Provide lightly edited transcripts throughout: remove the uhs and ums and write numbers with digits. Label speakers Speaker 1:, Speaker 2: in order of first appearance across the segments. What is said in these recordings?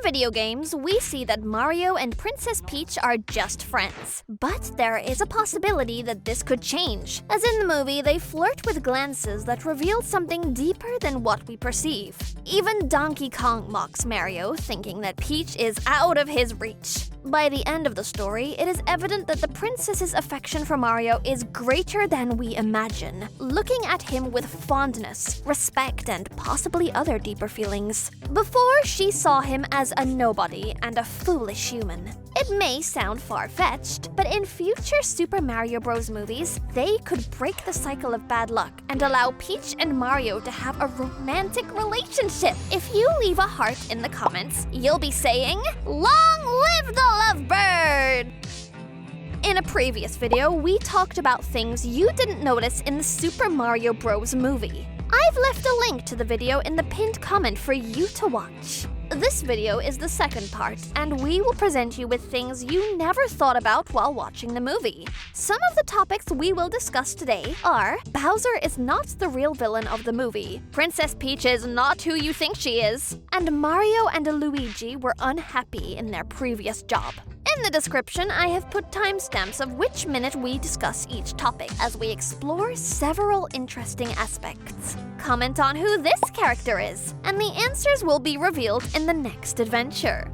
Speaker 1: the video games, we see that Mario and Princess Peach are just friends. But there is a possibility that this could change. As in the movie, they flirt with glances that reveal something deeper than what we perceive. Even Donkey Kong mocks Mario, thinking that Peach is out of his reach. By the end of the story, it is evident that the princess's affection for Mario is greater than we imagine, looking at him with fondness, respect, and possibly other deeper feelings. Before, she saw him as a nobody and a foolish human. It may sound far-fetched, but in future Super Mario Bros. Movies, they could break the cycle of bad luck and allow Peach and Mario to have a romantic relationship. If you leave a heart in the comments, you'll be saying, "Long live the lovebird!" In a previous video, we talked about things you didn't notice in the Super Mario Bros. Movie. I've left a link to the video in the pinned comment for you to watch. This video is the second part, and we will present you with things you never thought about while watching the movie. Some of the topics we will discuss today are: Bowser is not the real villain of the movie, Princess Peach is not who you think she is, and Mario and Luigi were unhappy in their previous job. In the description, I have put timestamps of which minute we discuss each topic as we explore several interesting aspects. Comment on who this character is, and the answers will be revealed in the next adventure.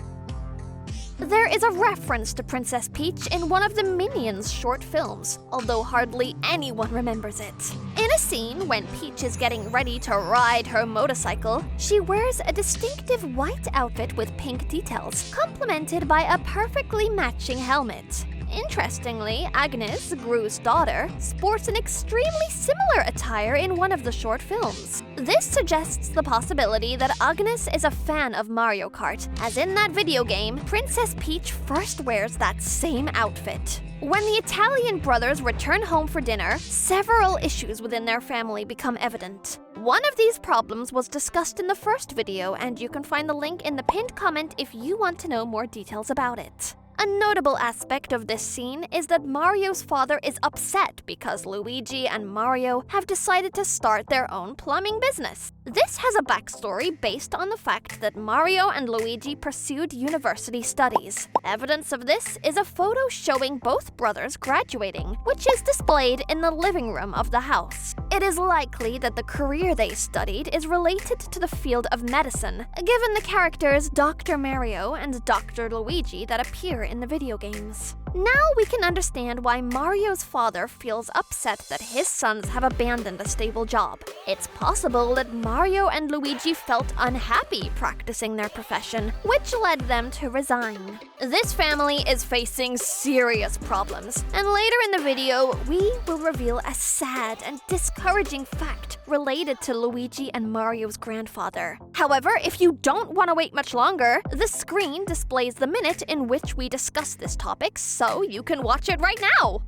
Speaker 1: There is a reference to Princess Peach in one of the Minions short films, although hardly anyone remembers it. In a scene when Peach is getting ready to ride her motorcycle, she wears a distinctive white outfit with pink details, complemented by a perfectly matching helmet. Interestingly, Agnes, Gru's daughter, sports an extremely similar attire in one of the short films. This suggests the possibility that Agnes is a fan of Mario Kart, as in that video game, Princess Peach first wears that same outfit. When the Italian brothers return home for dinner, several issues within their family become evident. One of these problems was discussed in the first video, and you can find the link in the pinned comment if you want to know more details about it. A notable aspect of this scene is that Mario's father is upset because Luigi and Mario have decided to start their own plumbing business. This has a backstory based on the fact that Mario and Luigi pursued university studies. Evidence of this is a photo showing both brothers graduating, which is displayed in the living room of the house. It is likely that the career they studied is related to the field of medicine, given the characters Dr. Mario and Dr. Luigi that appear in the video games. Now we can understand why Mario's father feels upset that his sons have abandoned a stable job. It's possible that Mario and Luigi felt unhappy practicing their profession, which led them to resign. This family is facing serious problems, and later in the video, we will reveal a sad and discouraging fact related to Luigi and Mario's grandfather. However, if you don't want to wait much longer, the screen displays the minute in which we discuss this topic, so you can watch it right now!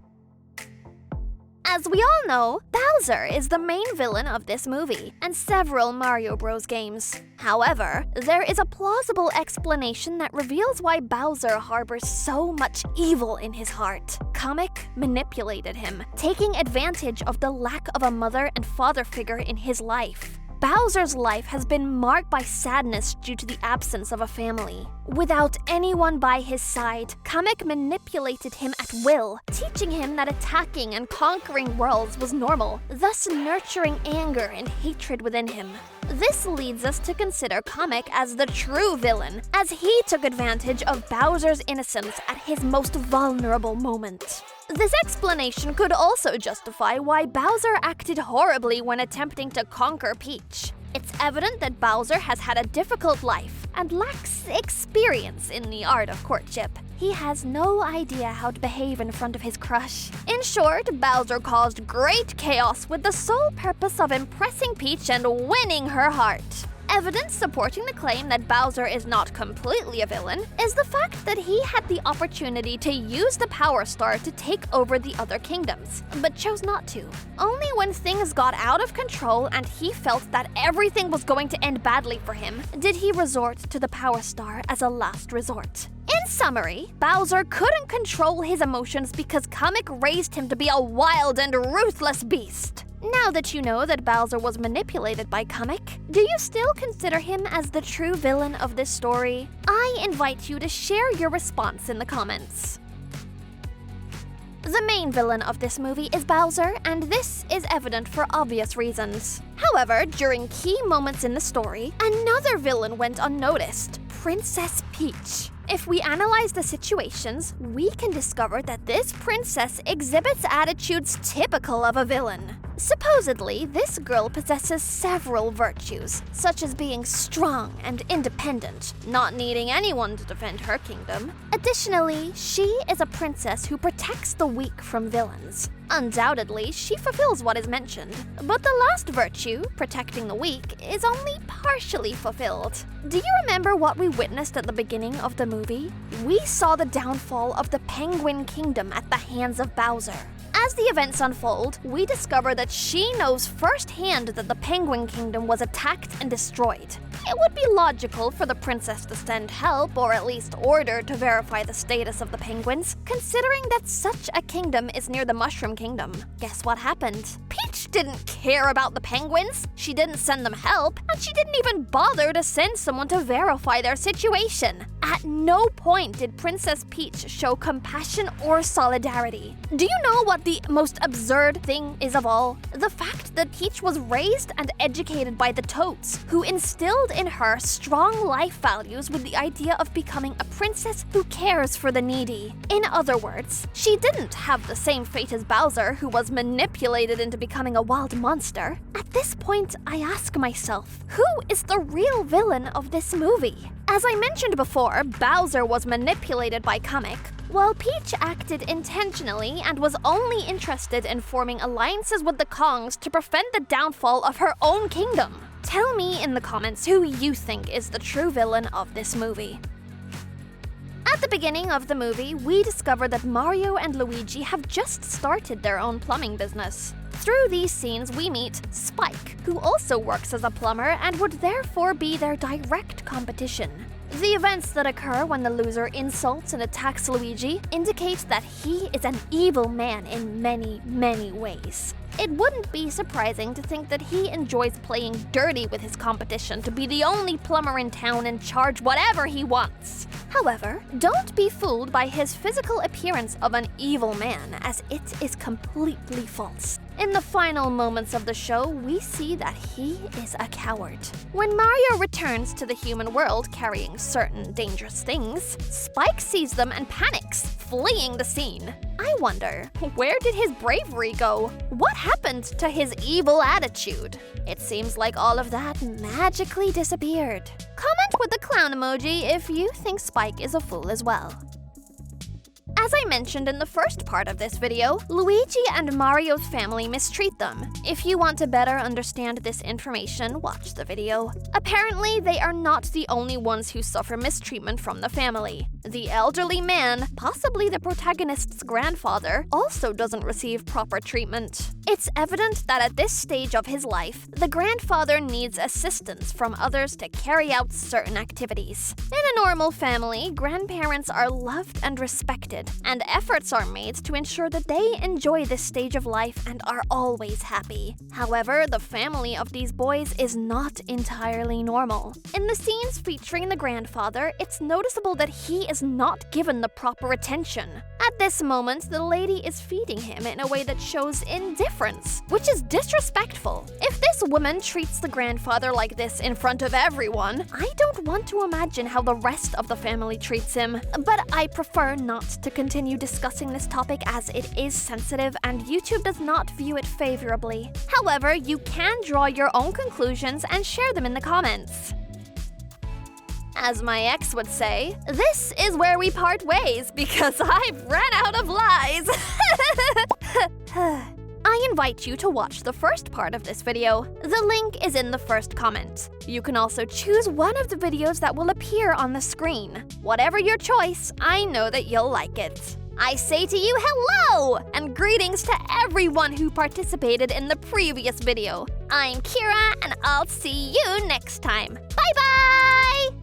Speaker 1: As we all know, Bowser is the main villain of this movie and several Mario Bros. Games. However, there is a plausible explanation that reveals why Bowser harbors so much evil in his heart. Kamek manipulated him, taking advantage of the lack of a mother and father figure in his life. Bowser's life has been marked by sadness due to the absence of a family. Without anyone by his side, Kamek manipulated him at will, teaching him that attacking and conquering worlds was normal, thus nurturing anger and hatred within him. This leads us to consider Kamek as the true villain, as he took advantage of Bowser's innocence at his most vulnerable moment. This explanation could also justify why Bowser acted horribly when attempting to conquer Peach. It's evident that Bowser has had a difficult life and lacks experience in the art of courtship. He has no idea how to behave in front of his crush. In short, Bowser caused great chaos with the sole purpose of impressing Peach and winning her heart. Evidence supporting the claim that Bowser is not completely a villain is the fact that he had the opportunity to use the Power Star to take over the other kingdoms, but chose not to. Only when things got out of control and he felt that everything was going to end badly for him, did he resort to the Power Star as a last resort. In summary, Bowser couldn't control his emotions because Kamek raised him to be a wild and ruthless beast. Now that you know that Bowser was manipulated by Kamek, do you still consider him as the true villain of this story? I invite you to share your response in the comments. The main villain of this movie is Bowser, and this is evident for obvious reasons. However, during key moments in the story, another villain went unnoticed: Princess Peach. If we analyze the situations, we can discover that this princess exhibits attitudes typical of a villain. Supposedly, this girl possesses several virtues, such as being strong and independent, not needing anyone to defend her kingdom. Additionally, she is a princess who protects the weak from villains. Undoubtedly, she fulfills what is mentioned, but the last virtue, protecting the weak, is only partially fulfilled. Do you remember what we witnessed at the beginning of the movie? We saw the downfall of the Penguin Kingdom at the hands of Bowser. As the events unfold, we discover that she knows firsthand that the Penguin Kingdom was attacked and destroyed. It would be logical for the princess to send help, or at least order to verify the status of the penguins, considering that such a kingdom is near the Mushroom Kingdom. Guess what happened? Peach didn't care about the penguins, she didn't send them help, and she didn't even bother to send someone to verify their situation. At no point did Princess Peach show compassion or solidarity. Do you know what the most absurd thing is of all? The fact that Peach was raised and educated by the Toads, who instilled in her strong life values with the idea of becoming a princess who cares for the needy. In other words, she didn't have the same fate as Bowser, who was manipulated into becoming a wild monster. At this point, I ask myself, who is the real villain of this movie? As I mentioned before, Bowser was manipulated by Kamek, while Peach acted intentionally and was only interested in forming alliances with the Kongs to prevent the downfall of her own kingdom. Tell me in the comments who you think is the true villain of this movie. At the beginning of the movie, we discover that Mario and Luigi have just started their own plumbing business. Through these scenes, we meet Spike, who also works as a plumber and would therefore be their direct competition. The events that occur when the loser insults and attacks Luigi indicate that he is an evil man in many, many ways. It wouldn't be surprising to think that he enjoys playing dirty with his competition to be the only plumber in town and charge whatever he wants. However, don't be fooled by his physical appearance of an evil man, as it is completely false. In the final moments of the show, we see that he is a coward. When Mario returns to the human world carrying certain dangerous things, Spike sees them and panics, fleeing the scene. I wonder, where did his bravery go? What happened to his evil attitude? It seems like all of that magically disappeared. Comment with the clown emoji if you think Spike is a fool as well. As I mentioned in the first part of this video, Luigi and Mario's family mistreat them. If you want to better understand this information, watch the video. Apparently, they are not the only ones who suffer mistreatment from the family. The elderly man, possibly the protagonist's grandfather, also doesn't receive proper treatment. It's evident that at this stage of his life, the grandfather needs assistance from others to carry out certain activities. In a normal family, grandparents are loved and respected, and efforts are made to ensure that they enjoy this stage of life and are always happy. However, the family of these boys is not entirely normal. In the scenes featuring the grandfather, it's noticeable that he is not given the proper attention. At this moment, the lady is feeding him in a way that shows indifference, which is disrespectful. If this woman treats the grandfather like this in front of everyone, I don't want to imagine how the rest of the family treats him. But I prefer not to continue discussing this topic as it is sensitive and YouTube does not view it favorably. However, you can draw your own conclusions and share them in the comments. As my ex would say, this is where we part ways because I've ran out of lies. I invite you to watch the first part of this video. The link is in the first comment. You can also choose one of the videos that will appear on the screen. Whatever your choice, I know that you'll like it. I say to you hello and greetings to everyone who participated in the previous video. I'm Ciara and I'll see you next time. Bye bye!